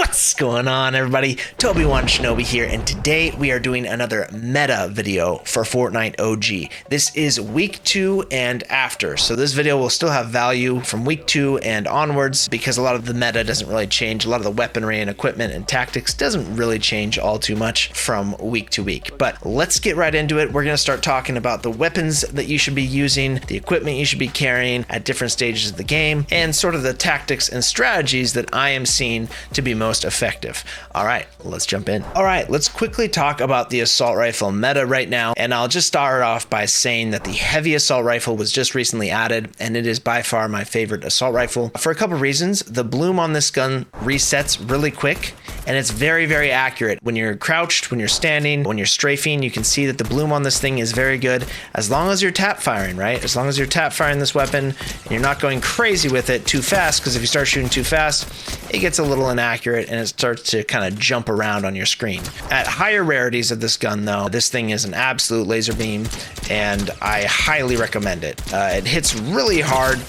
What's going on, everybody? Toby1 Shinobi here, and today we are doing another meta video for Fortnite OG. This is week 2 and after, so this video will still have value from week 2 and onwards because a lot of the meta doesn't really change. A lot of the weaponry and equipment and tactics doesn't really change all too much from week to week. But let's get right into it. We're going to start talking about the weapons that you should be using, the equipment you should be carrying at different stages of the game, and sort of the tactics and strategies that I am seeing to be most effective. All right, let's jump in. All right, let's quickly talk about the assault rifle meta right now. And I'll just start off by saying that the heavy assault rifle was just recently added, and it is by far my favorite assault rifle for a couple reasons. The bloom on this gun resets really quick, and it's very, very accurate. When you're crouched, when you're standing, when you're strafing, you can see that the bloom on this thing is very good as long as you're tap firing, right? As long as you're tap firing this weapon and you're not going crazy with it too fast, because if you start shooting too fast, it gets a little inaccurate and it starts to kind of jump around on your screen. At higher rarities of this gun though, this thing is an absolute laser beam and I highly recommend it. It hits really hard.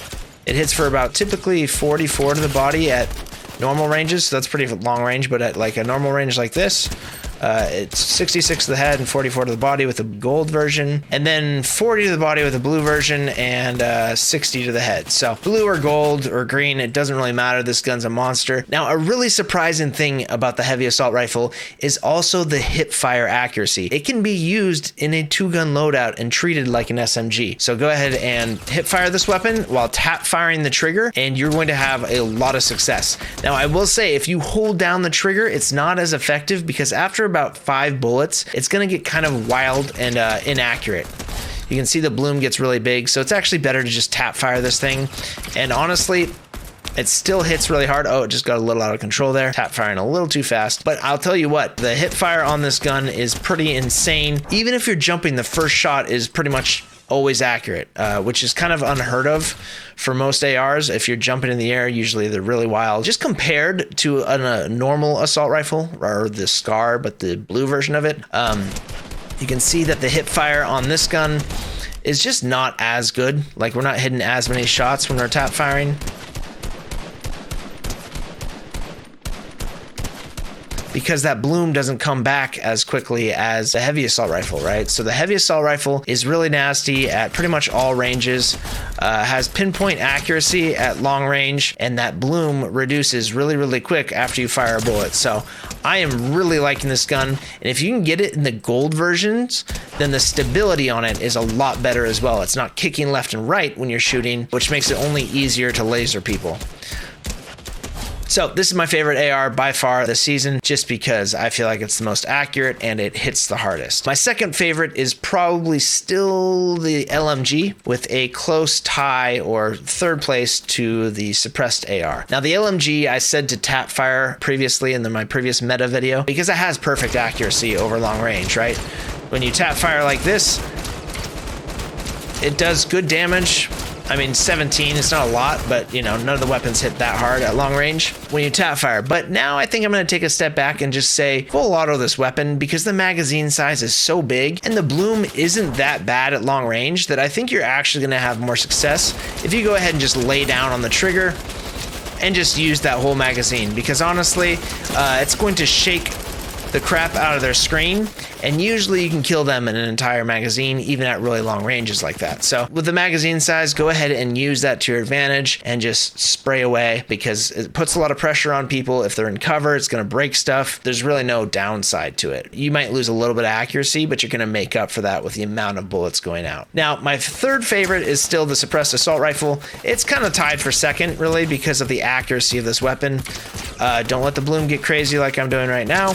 It hits for about typically 44 to the body at normal ranges, so that's pretty long range, but at like a normal range like this, it's 66 to the head and 44 to the body with the gold version, and then 40 to the body with the blue version, and 60 to the head. So blue or gold or green, it doesn't really matter. This gun's a monster. Now, a really surprising thing about the heavy assault rifle is also the hip fire accuracy. It can be used in a 2-gun loadout and treated like an SMG. So go ahead and hip fire this weapon while tap firing the trigger, and you're going to have a lot of success. Now, I will say, if you hold down the trigger, it's not as effective because after about 5 bullets, it's going to get kind of wild and inaccurate. You can see the bloom gets really big, so it's actually better to just tap fire this thing. And honestly, it still hits really hard. Oh, it just got a little out of control there. Tap firing a little too fast. But I'll tell you what, the hip fire on this gun is pretty insane. Even if you're jumping, the first shot is pretty much always accurate, which is kind of unheard of for most ARs. If you're jumping in the air, usually they're really wild. Just compared to a normal assault rifle, or the SCAR, but the blue version of it, you can see that the hip fire on this gun is just not as good. Like, we're not hitting as many shots when we're tap firing. Because that bloom doesn't come back as quickly as the heavy assault rifle, right? So the heavy assault rifle is really nasty at pretty much all ranges, has pinpoint accuracy at long range, and that bloom reduces really, really quick after you fire a bullet. So I am really liking this gun, and if you can get it in the gold versions, then the stability on it is a lot better as well. It's not kicking left and right when you're shooting, which makes it only easier to laser people. So this is my favorite AR by far this season, just because I feel like it's the most accurate and it hits the hardest. My second favorite is probably still the LMG, with a close tie or third place to the suppressed AR. Now the LMG, I said to tap fire previously in my previous meta video, because it has perfect accuracy over long range, right? When you tap fire like this, it does good damage. I mean, 17, it's not a lot, but you know, none of the weapons hit that hard at long range when you tap fire. But now I think I'm going to take a step back and just say full auto this weapon, because the magazine size is so big and the bloom isn't that bad at long range that I think you're actually going to have more success if you go ahead and just lay down on the trigger and just use that whole magazine, because honestly, it's going to shake the crap out of their screen, and usually you can kill them in an entire magazine, even at really long ranges like that. So with the magazine size, go ahead and use that to your advantage and just spray away, because it puts a lot of pressure on people. If they're in cover, it's going to break stuff. There's really no downside to it. You might lose a little bit of accuracy, but you're going to make up for that with the amount of bullets going out. Now, my third favorite is still the suppressed assault rifle. It's kind of tied for second, really, because of the accuracy of this weapon. Don't let the bloom get crazy like I'm doing right now.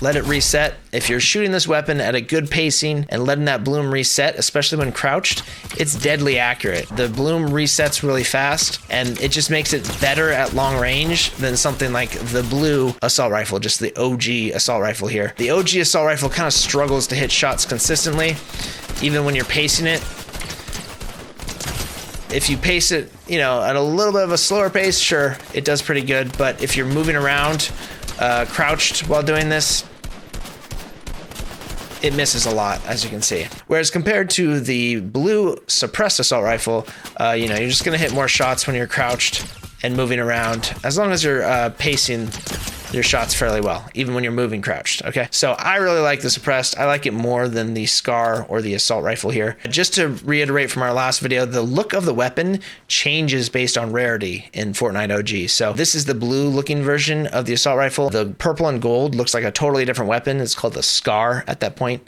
Let it reset. If you're shooting this weapon at a good pacing and letting that bloom reset, especially when crouched, it's deadly accurate. The bloom resets really fast, and it just makes it better at long range than something like the blue assault rifle, just the OG assault rifle here. The OG assault rifle kind of struggles to hit shots consistently, even when you're pacing it. If you pace it, you know, at a little bit of a slower pace, sure, it does pretty good. But if you're moving around, crouched while doing this, it misses a lot, as you can see. Whereas compared to the blue suppressed assault rifle, you know, you're just gonna hit more shots when you're crouched and moving around, as long as you're pacing your shots fairly well, even when you're moving crouched, okay? So I really like the suppressed. I like it more than the SCAR or the assault rifle here. Just to reiterate from our last video, the look of the weapon changes based on rarity in Fortnite OG. So this is the blue looking version of the assault rifle. The purple and gold looks like a totally different weapon. It's called the SCAR at that point.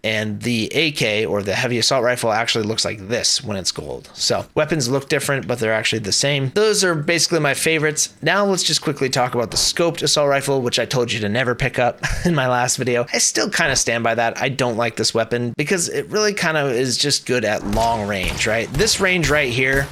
And the AK, or the heavy assault rifle, actually looks like this when it's gold. So weapons look different, but they're actually the same. Those are basically my favorites. Now let's just quickly talk about the scoped assault rifle, which I told you to never pick up in my last video. I still kind of stand by that. I don't like this weapon because it really kind of is just good at long range, right? This range right here,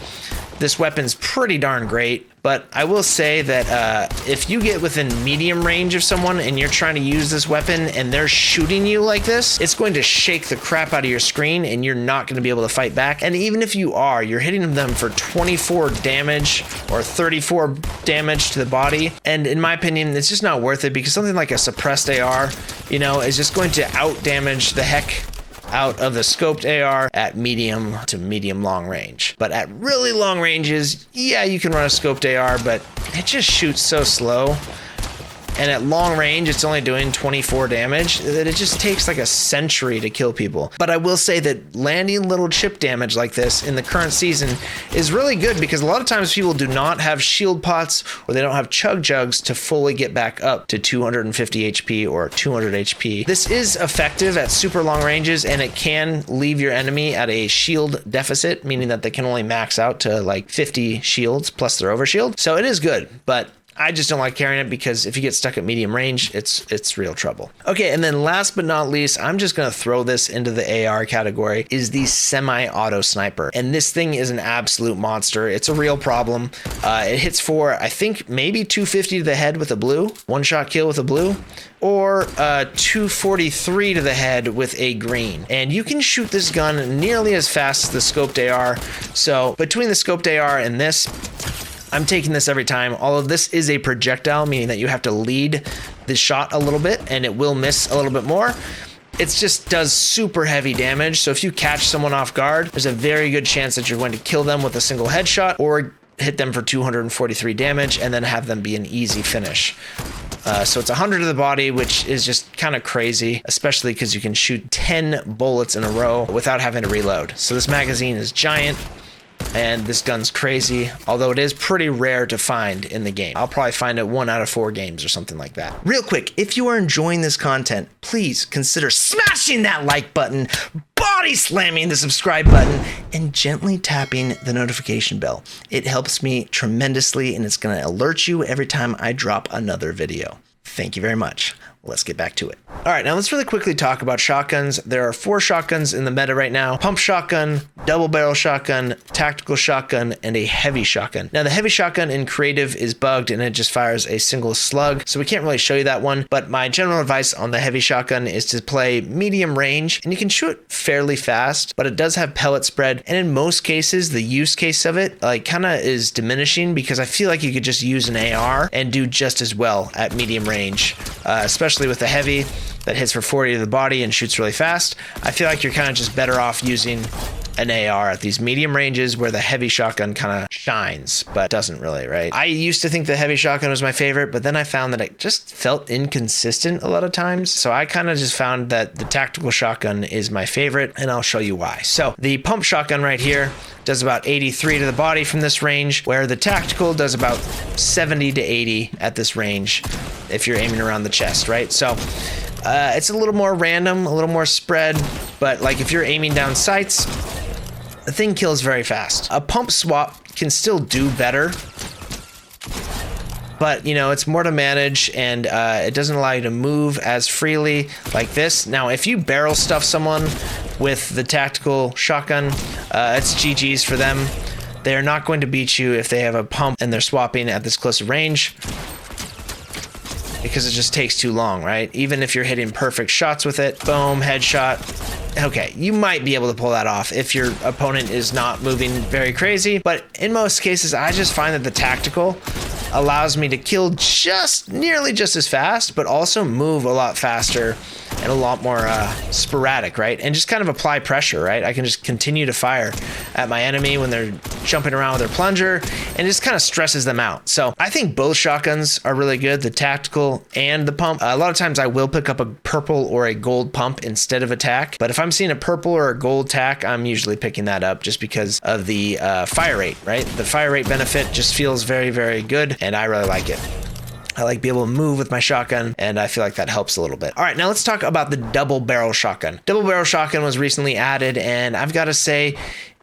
this weapon's pretty darn great. But I will say that if you get within medium range of someone and you're trying to use this weapon and they're shooting you like this, it's going to shake the crap out of your screen and you're not going to be able to fight back. And even if you are, you're hitting them for 24 damage or 34 damage to the body. And in my opinion, it's just not worth it because something like a suppressed AR, you know, is just going to out damage the heck out of the scoped AR at medium to medium long range. But at really long ranges, yeah, you can run a scoped AR, but it just shoots so slow. And at long range, it's only doing 24 damage, that it just takes like a century to kill people. But I will say that landing little chip damage like this in the current season is really good because a lot of times people do not have shield pots or they don't have chug jugs to fully get back up to 250 HP or 200 HP. This is effective at super long ranges and it can leave your enemy at a shield deficit, meaning that they can only max out to like 50 shields plus their overshield. So it is good, but I just don't like carrying it because if you get stuck at medium range, it's real trouble. Okay, and then last but not least, I'm just gonna throw this into the AR category, is the semi-auto sniper. And this thing is an absolute monster. It's a real problem. It hits for, I think, maybe 250 to the head with a blue, one-shot kill with a blue, or 243 to the head with a green. And you can shoot this gun nearly as fast as the scoped AR. So between the scoped AR and this, I'm taking this every time. All of this is a projectile, meaning that you have to lead the shot a little bit and it will miss a little bit more. It just does super heavy damage. So if you catch someone off guard, there's a very good chance that you're going to kill them with a single headshot or hit them for 243 damage and then have them be an easy finish. So it's 100 to the body, which is just kind of crazy, especially because you can shoot 10 bullets in a row without having to reload. So this magazine is giant. And this gun's crazy, although it is pretty rare to find in the game. I'll probably find it 1 out of 4 games or something like that. Real quick, if you are enjoying this content, please consider smashing that like button, body slamming the subscribe button, and gently tapping the notification bell. It helps me tremendously and it's gonna alert you every time I drop another video. Thank you very much. Let's get back to it. All right, now let's really quickly talk about shotguns. There are 4 shotguns in the meta right now: pump shotgun, double barrel shotgun, tactical shotgun, and a heavy shotgun. Now the heavy shotgun in creative is bugged and it just fires a single slug, so we can't really show you that one. But my general advice on the heavy shotgun is to play medium range, and you can shoot fairly fast, but it does have pellet spread. And in most cases, the use case of it like kind of is diminishing because I feel like you could just use an AR and do just as well at medium range, especially with the heavy that hits for 40 to the body and shoots really fast. I feel like you're kind of just better off using an AR at these medium ranges where the heavy shotgun kind of shines, but doesn't really, right? I used to think the heavy shotgun was my favorite, but then I found that it just felt inconsistent a lot of times. So I kind of just found that the tactical shotgun is my favorite, and I'll show you why. So the pump shotgun right here does about 83 to the body from this range, where the tactical does about 70 to 80 at this range if you're aiming around the chest, right? So it's a little more random, a little more spread, but like if you're aiming down sights, the thing kills very fast. A pump swap can still do better, but you know, it's more to manage and it doesn't allow you to move as freely like this. Now, if you barrel stuff someone with the tactical shotgun, it's GG's for them. They're not going to beat you if they have a pump and they're swapping at this close range, because it just takes too long, right? Even if you're hitting perfect shots with it, boom, headshot. Okay, you might be able to pull that off if your opponent is not moving very crazy, but in most cases, I just find that the tactical allows me to kill nearly just as fast, but also move a lot faster and a lot more sporadic, right? And just kind of apply pressure, right? I can just continue to fire at my enemy when they're jumping around with their plunger, and it just kind of stresses them out. So I think both shotguns are really good, the tactical and the pump. A lot of times I will pick up a purple or a gold pump instead of a tac, but if I'm seeing a purple or a gold tac, I'm usually picking that up just because of the fire rate, right? The fire rate benefit just feels very, very good, and I really like it. I like being able to move with my shotgun, and I feel like that helps a little bit. All right, now let's talk about the double barrel shotgun. Double barrel shotgun was recently added, and I've got to say,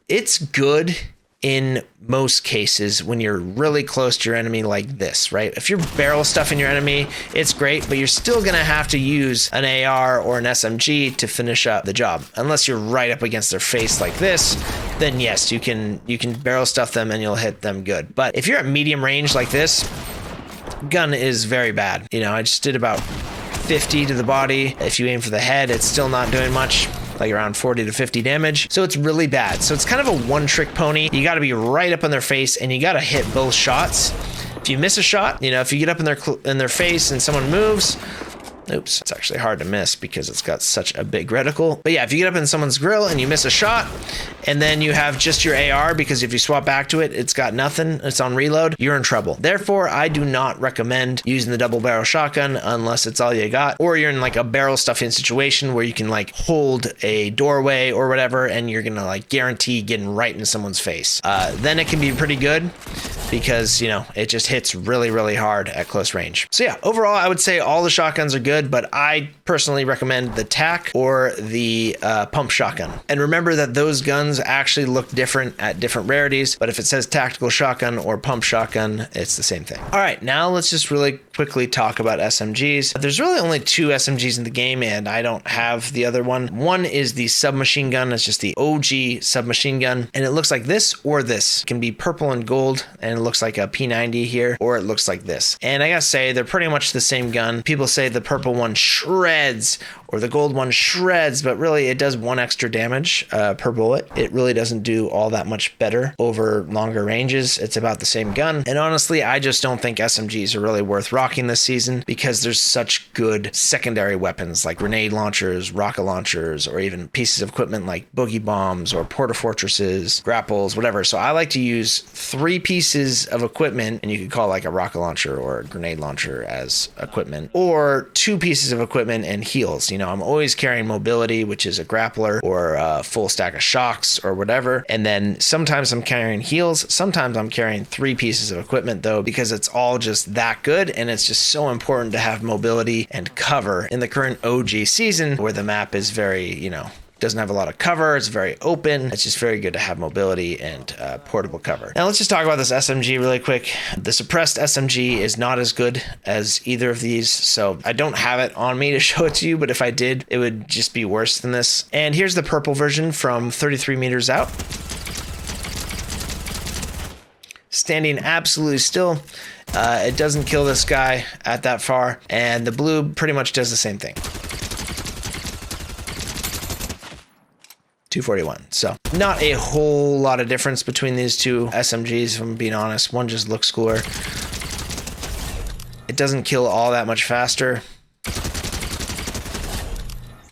it's good in most cases when you're really close to your enemy like this, right? If you're barrel stuffing your enemy, it's great, but you're still gonna have to use an AR or an SMG to finish up the job. Unless you're right up against their face like this, then yes, you can barrel stuff them and you'll hit them good. But if you're at medium range like this, gun is very bad. You know, I just did about 50 to the body. If you aim for the head, it's still not doing much, like around 40 to 50 damage. So it's really bad. So it's kind of a one-trick pony. You got to be right up on their face, and you got to hit both shots. If you miss a shot, you know, if you get up in their face and someone moves, oops, it's actually hard to miss because it's got such a big reticle. But yeah, if you get up in someone's grill and you miss a shot, and then you have just your AR, because if you swap back to it, it's got nothing, it's on reload, you're in trouble. Therefore, I do not recommend using the double barrel shotgun unless it's all you got, or you're in like a barrel stuffing situation where you can like hold a doorway or whatever, and you're gonna like guarantee getting right in someone's face. Then it can be pretty good because, you know, it just hits really, really hard at close range. So yeah, overall, I would say all the shotguns are good, but I personally recommend the tac or the pump shotgun. And remember that those guns actually look different at different rarities, but if it says tactical shotgun or pump shotgun, it's the same thing. All right, now let's just really quickly talk about SMGs. There's really only 2 SMGs in the game, and I don't have the other one. One is the submachine gun. It's just the OG submachine gun, and it looks like this or this. It can be purple and gold, and it looks like a P90 here, or it looks like this. And I gotta say, they're pretty much the same gun. People say the purple one shreds or the gold one shreds, but really it does 1 extra damage per bullet. It really doesn't do all that much better over longer ranges. It's about the same gun. And honestly, I just don't think SMGs are really worth rocking this season because there's such good secondary weapons like grenade launchers, rocket launchers, or even pieces of equipment like boogie bombs or porta fortresses, grapples, whatever. So I like to use 3 pieces of equipment, and you could call like a rocket launcher or a grenade launcher as equipment, or 2 pieces of equipment and heals. You know, I'm always carrying mobility, which is a grappler or a full stack of shocks or whatever. And then sometimes I'm carrying heals. Sometimes I'm carrying 3 pieces of equipment though, because it's all just that good. And it's just so important to have mobility and cover in the current OG season where the map is very, you know, doesn't have a lot of cover. It's very open. It's just very good to have mobility and portable cover. Now let's just talk about this SMG really quick. The suppressed SMG is not as good as either of these, so I don't have it on me to show it to you, but if I did, it would just be worse than this. And here's the purple version from 33 meters out. Standing absolutely still. It doesn't kill this guy at that far, and the blue pretty much does the same thing. 241. So not a whole lot of difference between these 2 SMGs, if I'm being honest. One just looks cooler. It doesn't kill all that much faster,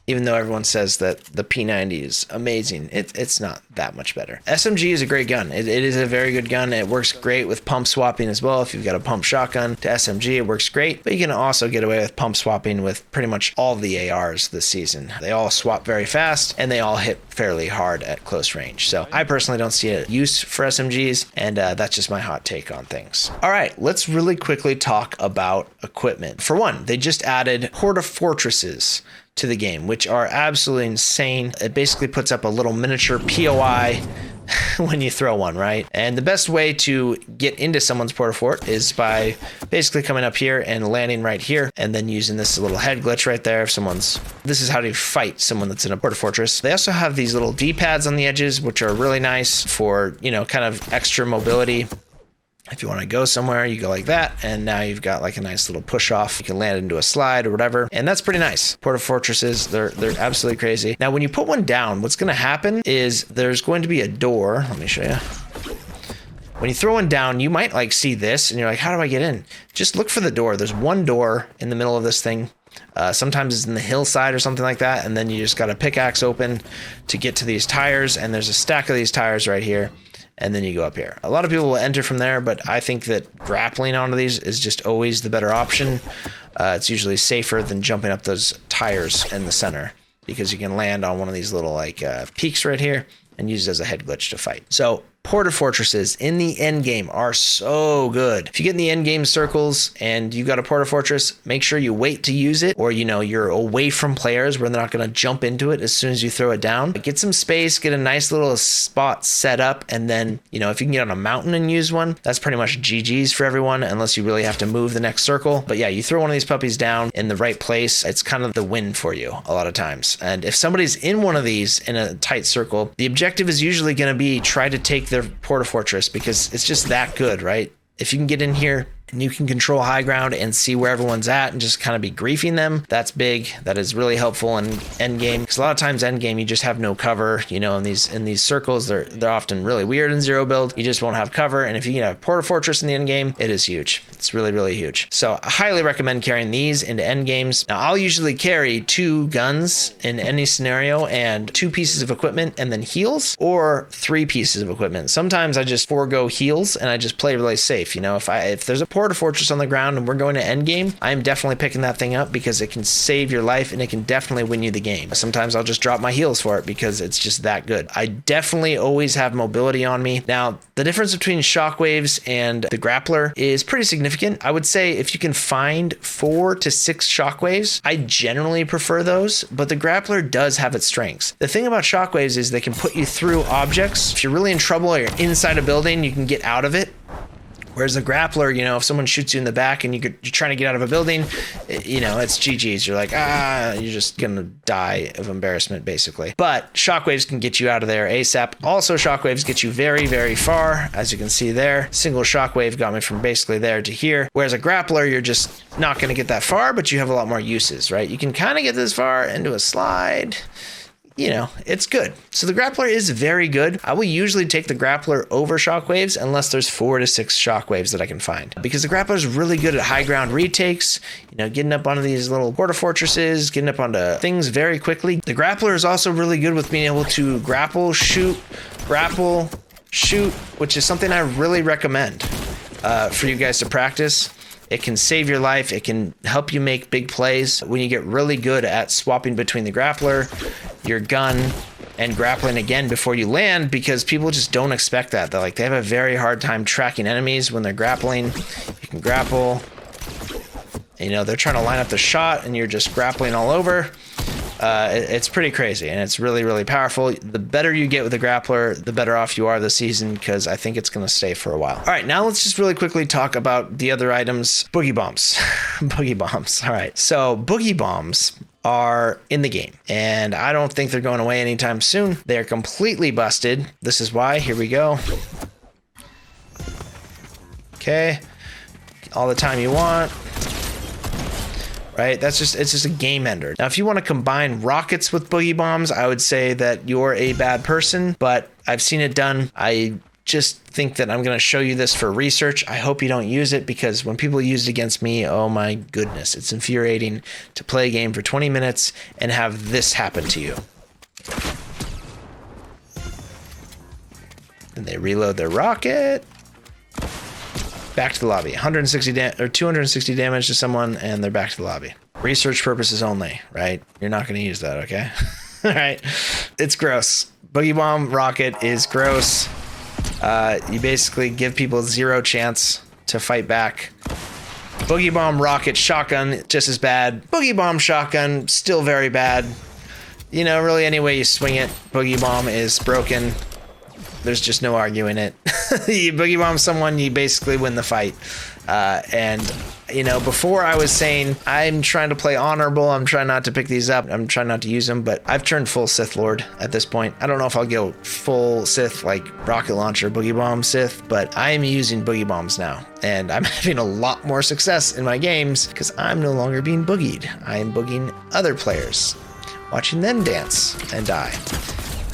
even though everyone says that the P90 is amazing. It's not that much better. SMG is a great gun. It is a very good gun. It works great with pump swapping as well. If you've got a pump shotgun to SMG, it works great, but you can also get away with pump swapping with pretty much all the ARs this season. They all swap very fast, and they all hit fairly hard at close range. So I personally don't see a use for SMGs, and that's just my hot take on things. All right, let's really quickly talk about equipment. For one, they just added porta fortresses to the game, which are absolutely insane. It basically puts up a little miniature POI when you throw one, right? And the best way to get into someone's porta fort is by basically coming up here and landing right here, and then using this little head glitch right there. If this is how to fight someone that's in a porta fortress. They also have these little D-pads on the edges, which are really nice for, you know, kind of extra mobility. If you want to go somewhere, you go like that, and now you've got like a nice little push off. You can land into a slide or whatever, and that's pretty nice. Porta fortresses, they're absolutely crazy. Now, when you put one down, what's going to happen is there's going to be a door. Let me show you. when you throw one down, you might like see this and you're like, how do I get in? Just look for the door. There's one door in the middle of this thing. Sometimes it's in the hillside or something like that. And then you just got a pickaxe open to get to these tires. And there's a stack of these tires right here. And then you go up here. A lot of people will enter from there, but I think that grappling onto these is just always the better option. It's usually safer than jumping up those tires in the center, because you can land on one of these little like peaks right here and use it as a head glitch to fight. So porta fortresses in the end game are so good. If you get in the end game circles and you got a porta fortress, make sure you wait to use it, or you're away from players where they're not going to jump into it as soon as you throw it down. But get some space, get a nice little spot set up, and then if you can get on a mountain and use one, that's pretty much GG's for everyone, unless you really have to move the next circle. But yeah, you throw one of these puppies down in the right place, it's kind of the win for you a lot of times. And if somebody's in one of these in a tight circle, the objective is usually going to be try to take their porta fortress, because it's just that good, right? If you can get in here and you can control high ground and see where everyone's at and just kind of be griefing them, that's big. That is really helpful in end game, because a lot of times end game you just have no cover. In these circles, they're often really weird in zero build. You just won't have cover, and if you can have porta fortress in the end game, it is huge. It's really, really huge. So I highly recommend carrying these into end games. Now I'll usually carry 2 guns in any scenario and 2 pieces of equipment and then heals, or 3 pieces of equipment. Sometimes I just forego heals and I just play really safe. If there's a porta fortress on the ground and we're going to end game, I'm definitely picking that thing up, because it can save your life and it can definitely win you the game. Sometimes I'll just drop my heals for it because it's just that good. I definitely always have mobility on me. Now, the difference between shockwaves and the grappler is pretty significant. I would say if you can find 4 to 6 shockwaves, I generally prefer those, but the grappler does have its strengths. The thing about shockwaves is they can put you through objects. If you're really in trouble or you're inside a building, you can get out of it. Whereas the grappler, if someone shoots you in the back and you're trying to get out of a building, it's GG's. You're like, you're just going to die of embarrassment, basically. But shockwaves can get you out of there ASAP. Also, shockwaves get you very, very far. As you can see there, single shockwave got me from basically there to here. Whereas a grappler, you're just not going to get that far, but you have a lot more uses, right? You can kind of get this far into a slide. It's good. So the grappler is very good. I will usually take the grappler over shockwaves unless there's 4 to 6 shockwaves that I can find, because the grappler is really good at high ground retakes, getting up onto these little porta fortresses, getting up onto things very quickly. The grappler is also really good with being able to grapple, shoot, which is something I really recommend for you guys to practice. It can save your life. It can help you make big plays when you get really good at swapping between the grappler, your gun, and grappling again before you land, because people just don't expect that. They have a very hard time tracking enemies when they're grappling. You can grapple. They're trying to line up the shot and you're just grappling all over. It's pretty crazy, and it's really, really powerful. The better you get with the grappler, the better off you are this season, because I think it's going to stay for a while. All right, now let's just really quickly talk about the other items. Boogie bombs. Boogie bombs. All right, so boogie bombs are in the game, and I don't think they're going away anytime soon. They're completely busted. This is why. Here we go. Okay, all the time you want. Right? It's just a game ender. Now, if you want to combine rockets with boogie bombs, I would say that you're a bad person, but I've seen it done. I just think that I'm going to show you this for research. I hope you don't use it, because when people use it against me, oh my goodness, it's infuriating to play a game for 20 minutes and have this happen to you. And they reload their rocket. Back to the lobby. 260 damage to someone, and they're back to the lobby. Research purposes only, right? You're not going to use that, okay? All right. It's gross. Boogie bomb rocket is gross. You basically give people 0 chance to fight back. Boogie bomb rocket shotgun, just as bad. Boogie bomb shotgun, still very bad. Really any way you swing it, boogie bomb is broken. There's just no arguing it. You boogie bomb someone, you basically win the fight. Before I was saying, I'm trying to play honorable, I'm trying not to pick these up, I'm trying not to use them, but I've turned full Sith Lord at this point. I don't know if I'll go full Sith, like rocket launcher, boogie bomb Sith, but I am using boogie bombs now. And I'm having a lot more success in my games because I'm no longer being boogied. I am boogieing other players, watching them dance and die.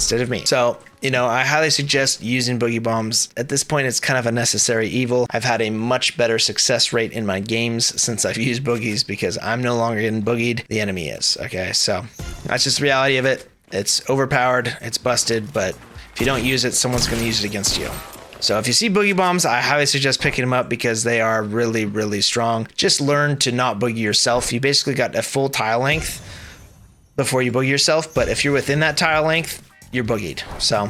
instead of me. So, you know, I highly suggest using boogie bombs. At this point, it's kind of a necessary evil. I've had a much better success rate in my games since I've used boogies because I'm no longer getting boogied. The enemy is. Okay, so that's just the reality of it. It's overpowered, it's busted, but if you don't use it, someone's going to use it against you. So if you see boogie bombs, I highly suggest picking them up because they are really, really strong. Just learn to not boogie yourself. You basically got a full tile length before you boogie yourself, but if you're within that tile length, you're boogied. So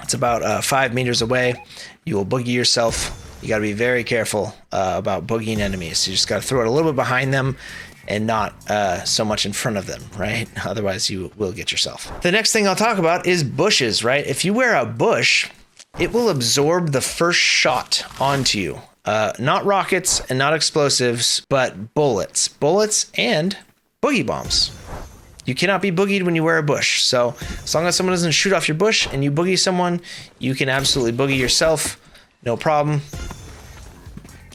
it's about 5 meters away. You will boogie yourself. You got to be very careful about boogieing enemies. You just got to throw it a little bit behind them and not so much in front of them, right? Otherwise, you will get yourself. The next thing I'll talk about is bushes, right? If you wear a bush, it will absorb the first shot onto you. Not rockets and not explosives, but bullets. Bullets and boogie bombs. You cannot be boogied when you wear a bush. So as long as someone doesn't shoot off your bush and you boogie someone, you can absolutely boogie yourself. No problem.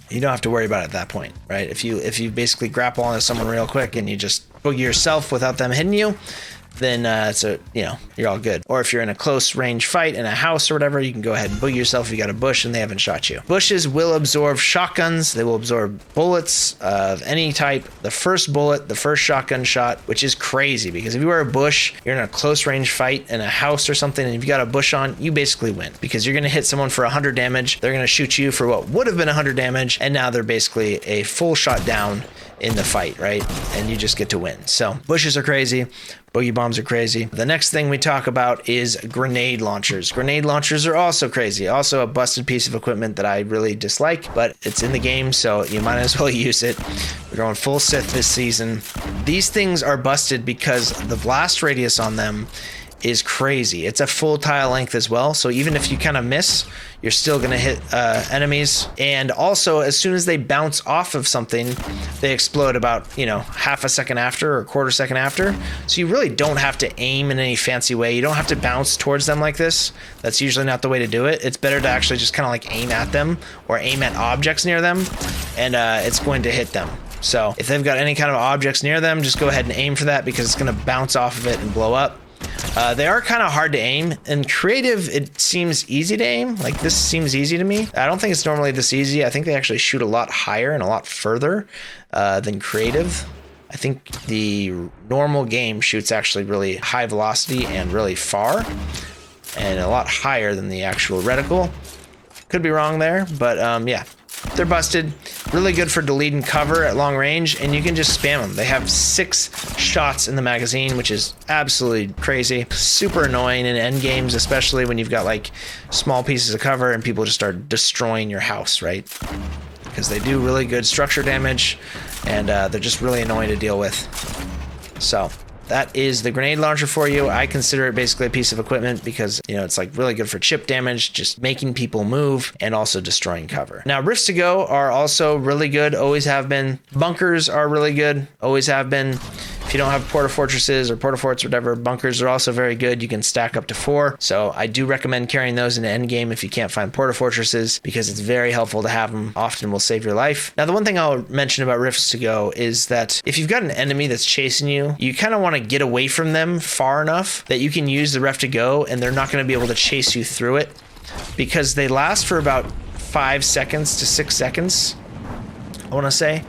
You don't have to worry about it at that point, right? If you basically grapple onto someone real quick and you just boogie yourself without them hitting you, then you're all good. Or if you're in a close range fight in a house or whatever, you can go ahead and boogie yourself if you got a bush and they haven't shot you. Bushes will absorb shotguns. They will absorb bullets of any type. The first bullet, the first shotgun shot, which is crazy because if you wear a bush, you're in a close range fight in a house or something, and if you got a bush on, you basically win because you're going to hit someone for 100 damage. They're going to shoot you for what would have been 100 damage, and now they're basically a full shot down in the fight, right? And you just get to win. So bushes are crazy. Boogie bombs are crazy. The next thing we talk about is grenade launchers. Grenade launchers are also crazy. Also a busted piece of equipment that I really dislike, but it's in the game, so you might as well use it. We're going full Sith this season. These things are busted because the blast radius on them is crazy. It's a full tile length as well, so even if you kind of miss, you're still going to hit enemies. And also, as soon as they bounce off of something, they explode about, half a second after or a quarter second after. So you really don't have to aim in any fancy way. You don't have to bounce towards them like this. That's usually not the way to do it. It's better to actually just kind of like aim at them or aim at objects near them, and it's going to hit them. So if they've got any kind of objects near them, just go ahead and aim for that because it's going to bounce off of it and blow up. They are kind of hard to aim. In creative, it seems easy to aim. Like this seems easy to me. I don't think it's normally this easy. I think they actually shoot a lot higher and a lot further than creative. I think the normal game shoots actually really high velocity and really far and a lot higher than the actual reticle. Could be wrong there, but yeah. They're busted. Really good for deleting cover at long range, and you can just spam them. They have 6 shots in the magazine, which is absolutely crazy. Super annoying in end games, especially when you've got like small pieces of cover and people just start destroying your house, right? Because they do really good structure damage, and they're just really annoying to deal with. So that is the grenade launcher for you. I consider it basically a piece of equipment because, it's like really good for chip damage, just making people move and also destroying cover. Now, rifts to go are also really good, always have been. Bunkers are really good, always have been. If you don't have porta fortresses or porta forts or whatever, bunkers are also very good. You can stack up to 4. So I do recommend carrying those in the end game if you can't find porta fortresses because it's very helpful to have them. Often will save your life. Now, the one thing I'll mention about rifts to go is that if you've got an enemy that's chasing you, you kind of want to get away from them far enough that you can use the rift to go and they're not going to be able to chase you through it because they last for about 5 seconds to 6 seconds, I want to say.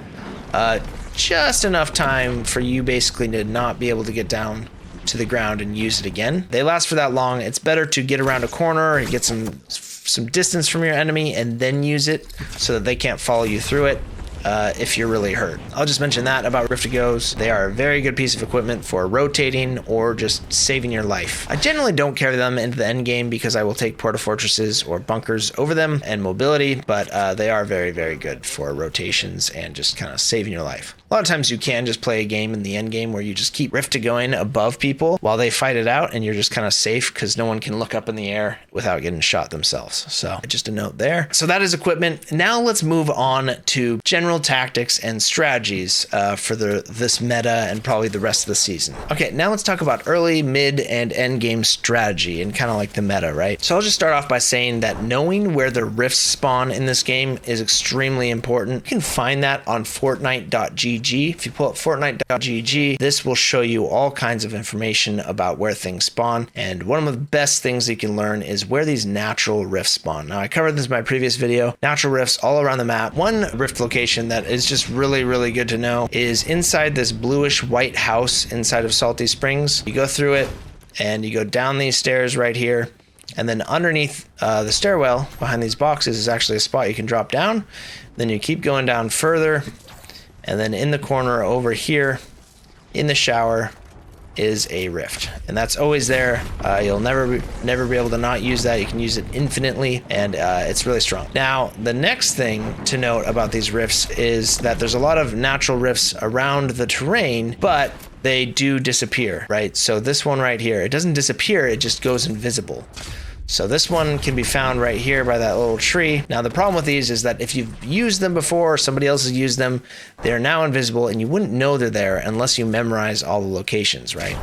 Just enough time for you basically to not be able to get down to the ground and use it again. They last for that long. It's better to get around a corner and get some distance from your enemy and then use it so that they can't follow you through it. If you're really hurt. I'll just mention that about Rift-to-Goes. They are a very good piece of equipment for rotating or just saving your life. I generally don't carry them into the end game because I will take porta fortresses or bunkers over them and mobility, but they are very, very good for rotations and just kind of saving your life. A lot of times you can just play a game in the end game where you just keep Rift-to-going above people while they fight it out and you're just kind of safe because no one can look up in the air without getting shot themselves. So just a note there. So that is equipment. Now let's move on to general general tactics and strategies for this meta and probably the rest of the season. Okay, now let's talk about early, mid, and end game strategy and kind of like the meta, right? So I'll just start off by saying that knowing where the rifts spawn in this game is extremely important. You can find that on Fortnite.gg. If you pull up Fortnite.gg, this will show you all kinds of information about where things spawn. And one of the best things you can learn is where these natural rifts spawn. Now, I covered this in my previous video. Natural rifts all around the map. One rift location that is just really good to know is inside this bluish white house inside of Salty Springs. You go through it and you go down these stairs right here, and then underneath the stairwell behind these boxes is actually a spot you can drop down. Then you keep going down further, and then in the corner over here in the shower is a rift, and that's always there. You'll never be able to not use that. You can use it infinitely, and it's really strong. Now, the next thing to note about these rifts is that there's a lot of natural rifts around the terrain, but they do disappear, right? So this one right here, it doesn't disappear, it just goes invisible. So this one can be found right here by that little tree. Now, the problem with these is that if you've used them before or somebody else has used them, they're now invisible and you wouldn't know they're there unless you memorize all the locations, right?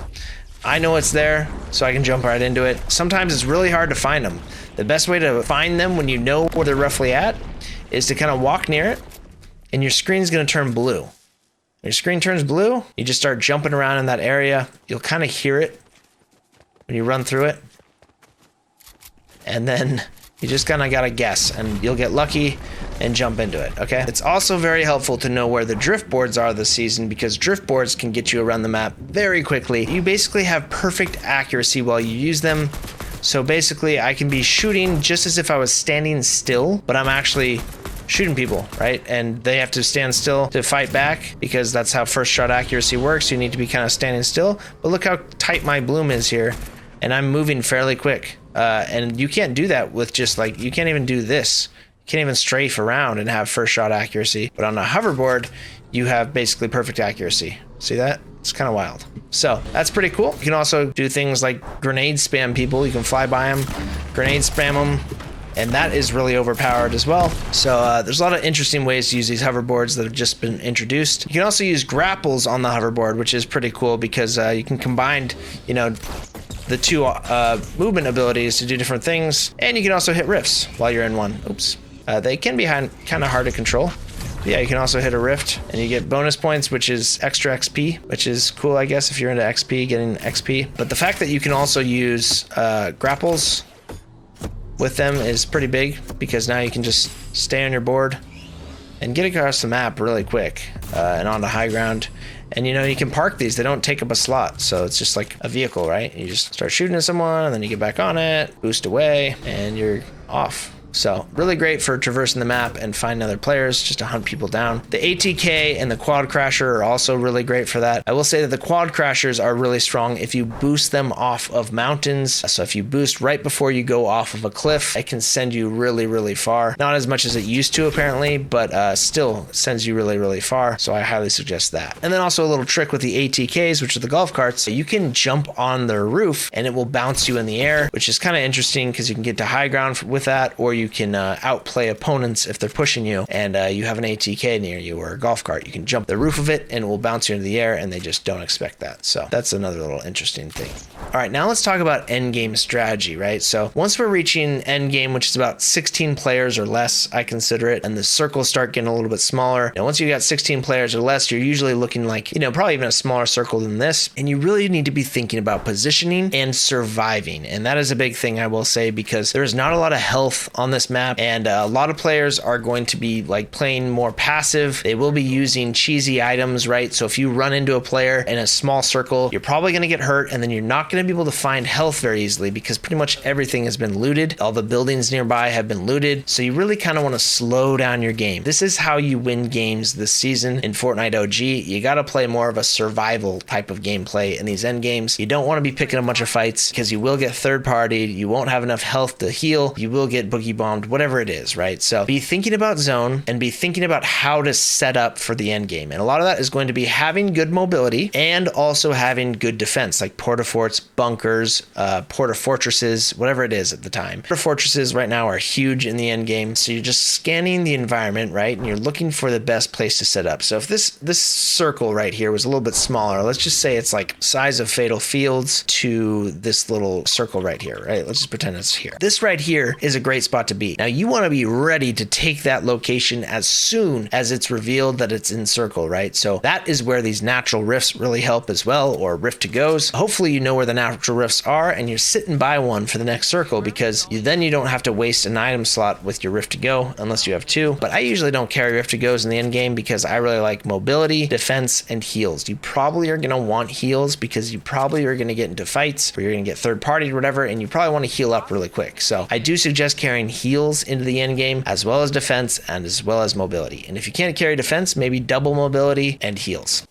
I know it's there, so I can jump right into it. Sometimes it's really hard to find them. The best way to find them when you know where they're roughly at is to kind of walk near it, and your screen's gonna turn blue. When your screen turns blue, you just start jumping around in that area. You'll kind of hear it when you run through it. And then you just kind of gotta guess, and you'll get lucky and jump into it, okay? It's also very helpful to know where the drift boards are this season, because drift boards can get you around the map very quickly. You basically have perfect accuracy while you use them. So basically, I can be shooting just as if I was standing still, but I'm actually shooting people, right? And they have to stand still to fight back, because that's how first shot accuracy works. You need to be kind of standing still. But look how tight my bloom is here, and I'm moving fairly quick. And you can't do that with just like, you can't even do this. You can't even strafe around and have first shot accuracy. But on a hoverboard, you have basically perfect accuracy. See that? It's kind of wild. So that's pretty cool. You can also do things like grenade spam people. You can fly by them, grenade spam them, and that is really overpowered as well. So there's a lot of interesting ways to use these hoverboards that have just been introduced. You can also use grapples on the hoverboard, which is pretty cool because you can combine, you know, the two movement abilities to do different things, and you can also hit rifts while you're in one. Oops. They can be kind of hard to control. But yeah, you can also hit a rift, and you get bonus points, which is extra XP, which is cool, I guess, if you're into XP, getting XP. But the fact that you can also use grapples with them is pretty big, because now you can just stay on your board and get across the map really quick and onto high ground. And you know, you can park these, they don't take up a slot, so it's just like a vehicle, right? You just start shooting at someone, and then you get back on it, boost away, and you're off. So really great for traversing the map and finding other players, just to hunt people down. The ATK and the Quad Crasher are also really great for that. I will say that the Quad Crashers are really strong if you boost them off of mountains. So if you boost right before you go off of a cliff, it can send you really far. Not as much as it used to apparently, but still sends you really far. So I highly suggest that. And then also a little trick with the ATKs, which are the golf carts. You can jump on their roof and it will bounce you in the air, which is kind of interesting because you can get to high ground with that, or you can outplay opponents if they're pushing you and you have an ATK near you or a golf cart. You can jump the roof of it and it will bounce you into the air, and they just don't expect that. So that's another little interesting thing. All right, now let's talk about end game strategy, right? So once we're reaching end game, which is about 16 players or less, I consider it, and the circles start getting a little bit smaller. Now, once you got 16 players or less, you're usually looking like, you know, probably even a smaller circle than this, and you really need to be thinking about positioning and surviving. And that is a big thing, I will say, because there's not a lot of health on this map, and a lot of players are going to be like playing more passive. They will be using cheesy items, right? So if you run into a player in a small circle, you're probably going to get hurt, and then you're not going to be able to find health very easily because pretty much everything has been looted. All the buildings nearby have been looted. So you really kind of want to slow down your game. This is how you win games this season in Fortnite OG. You got to play more of a survival type of gameplay in these end games. You don't want to be picking a bunch of fights because you will get third partied. You won't have enough health to heal. You will get boogie bombed, whatever it is, right? So be thinking about zone and be thinking about how to set up for the end game. And a lot of that is going to be having good mobility and also having good defense, like porta-forts, bunkers, porta-fortresses, whatever it is at the time. Porta-fortresses right now are huge in the end game. So you're just scanning the environment, right? And you're looking for the best place to set up. So if this circle right here was a little bit smaller, let's just say it's like size of Fatal Fields to this little circle right here, right? Let's just pretend it's here. This right here is a great spot to be. Now you want to be ready to take that location as soon as it's revealed that it's in circle, right? So that is where these natural rifts really help as well, or rift to goes. Hopefully you know where the natural rifts are and you're sitting by one for the next circle, because then you don't have to waste an item slot with your rift to go unless you have two. But I usually don't carry rift to goes in the end game because I really like mobility, defense, and heals. You probably are going to want heals because you probably are going to get into fights where you're going to get third party or whatever, and you probably want to heal up really quick. So I do suggest carrying heals into the end game as well as defense and as well as mobility. And if you can't carry defense, maybe double mobility and heals.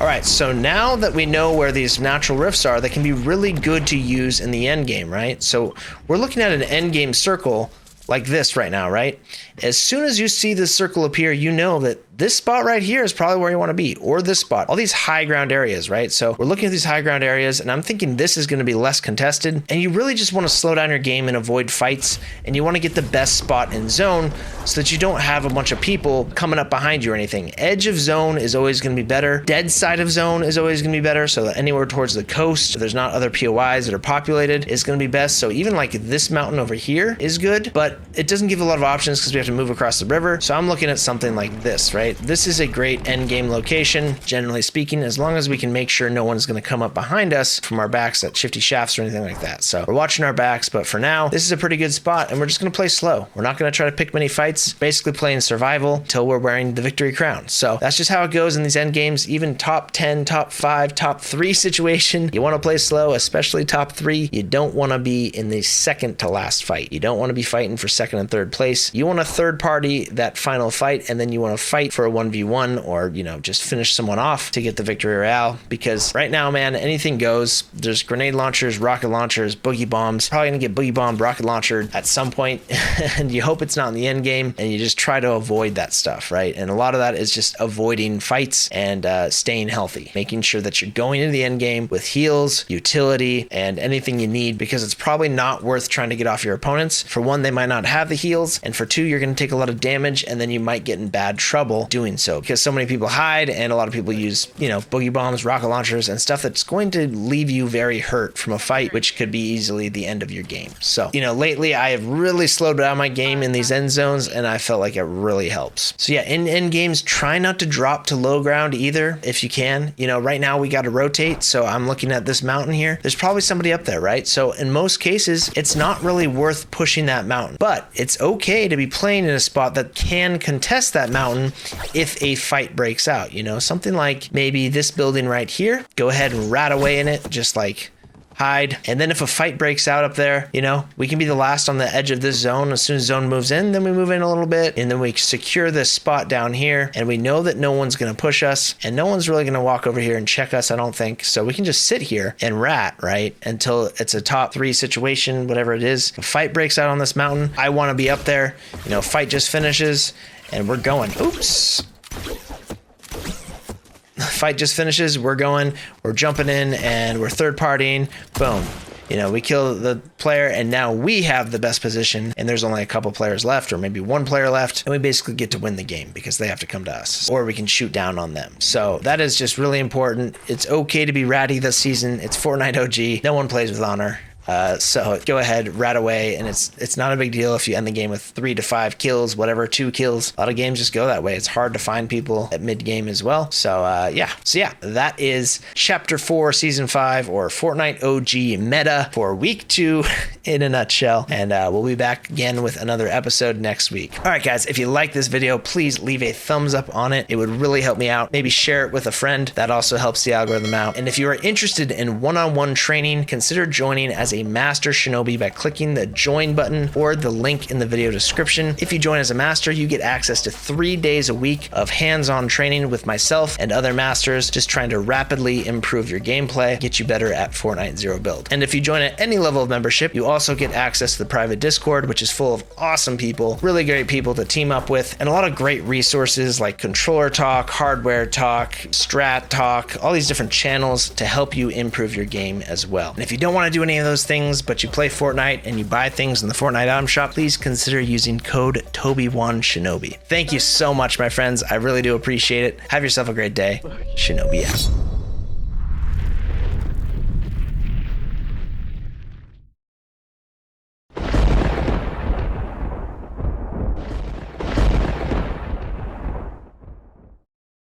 All right, so now that we know where these natural rifts are, they can be really good to use in the end game, right? So we're looking at an end game circle like this right now, right? As soon as you see this circle appear, you know that this spot right here is probably where you want to be, or this spot, all these high ground areas, right? So we're looking at these high ground areas and I'm thinking this is going to be less contested, and you really just want to slow down your game and avoid fights, and you want to get the best spot in zone so that you don't have a bunch of people coming up behind you or anything. Edge of zone is always going to be better. Dead side of zone is always going to be better, so that anywhere towards the coast, there's not other POIs that are populated, is going to be best. So even like this mountain over here is good, but it doesn't give a lot of options because we have to move across the river. So I'm looking at something like this, right? This is a great end game location, generally speaking, as long as we can make sure no one's going to come up behind us from our backs at shifty shafts or anything like that. So we're watching our backs, but for now, this is a pretty good spot, and we're just going to play slow. We're not going to try to pick many fights, basically playing survival until we're wearing the victory crown. So that's just how it goes in these end games. Even top 10, top 5, top 3 situation, you want to play slow, especially top 3. You don't want to be in the second to last fight. You don't want to be fighting for second and third place. You want to third party that final fight, and then you want to fight for a 1v1, or, you know, just finish someone off to get the victory royale. Because right now, man, anything goes. There's grenade launchers, rocket launchers, boogie bombs. Probably gonna get boogie bombed, rocket launcher at some point, and you hope it's not in the end game, and you just try to avoid that stuff, right? And a lot of that is just avoiding fights and staying healthy, making sure that you're going into the end game with heals, utility, and anything you need, because it's probably not worth trying to get off your opponents. For one, they might not have the heals, and for two, you're gonna take a lot of damage, and then you might get in bad trouble doing so, because so many people hide and a lot of people use, you know, boogie bombs, rocket launchers, and stuff that's going to leave you very hurt from a fight, which could be easily the end of your game. So, you know, lately I have really slowed down my game in these end zones, and I felt like it really helps. So yeah, in end games, try not to drop to low ground either if you can. You know, right now we got to rotate, so I'm looking at this mountain here. There's probably somebody up there, right? So in most cases, it's not really worth pushing that mountain, but it's okay to be playing in a spot that can contest that mountain if a fight breaks out. You know, something like maybe this building right here, go ahead and rat away in it, just like hide. And then if a fight breaks out up there, you know, we can be the last on the edge of this zone. As soon as zone moves in, then we move in a little bit, and then we secure this spot down here, and we know that no one's going to push us, and no one's really going to walk over here and check us, I don't think. So we can just sit here and rat, right, until it's a top 3 situation, whatever it is. If a fight breaks out on this mountain, I want to be up there. You know, fight just finishes, and we're going. Oops. Fight just finishes, we're going, we're jumping in, and we're third partying. Boom. You know, we kill the player, and now we have the best position, and there's only a couple players left, or maybe one player left, and we basically get to win the game because they have to come to us, or we can shoot down on them. So that is just really important. It's okay to be ratty this season. It's Fortnite OG. No one plays with honor. So go ahead, rat away, and it's not a big deal if you end the game with 3 to 5 kills, whatever, 2 kills. A lot of games just go that way. It's hard to find people at mid game as well. So yeah, that is Chapter 4, Season 5, or Fortnite OG Meta for Week 2 in a nutshell. And we'll be back again with another episode next week. All right, guys, if you like this video, please leave a thumbs up on it. It would really help me out. Maybe share it with a friend. That also helps the algorithm out. And if you are interested in one-on-one training, consider joining as a a Master Shinobi by clicking the join button or the link in the video description. If you join as a master, you get access to 3 days a week of hands-on training with myself and other masters, just trying to rapidly improve your gameplay, get you better at Fortnite Zero Build. And if you join at any level of membership, you also get access to the private Discord, which is full of awesome people, really great people to team up with, and a lot of great resources like controller talk, hardware talk, strat talk, all these different channels to help you improve your game as well. And if you don't want to do any of those things, but you play Fortnite and you buy things in the Fortnite item shop, please consider using code Toby1Shinobi. Thank you so much, my friends. I really do appreciate it. Have yourself a great day. Shinobi out.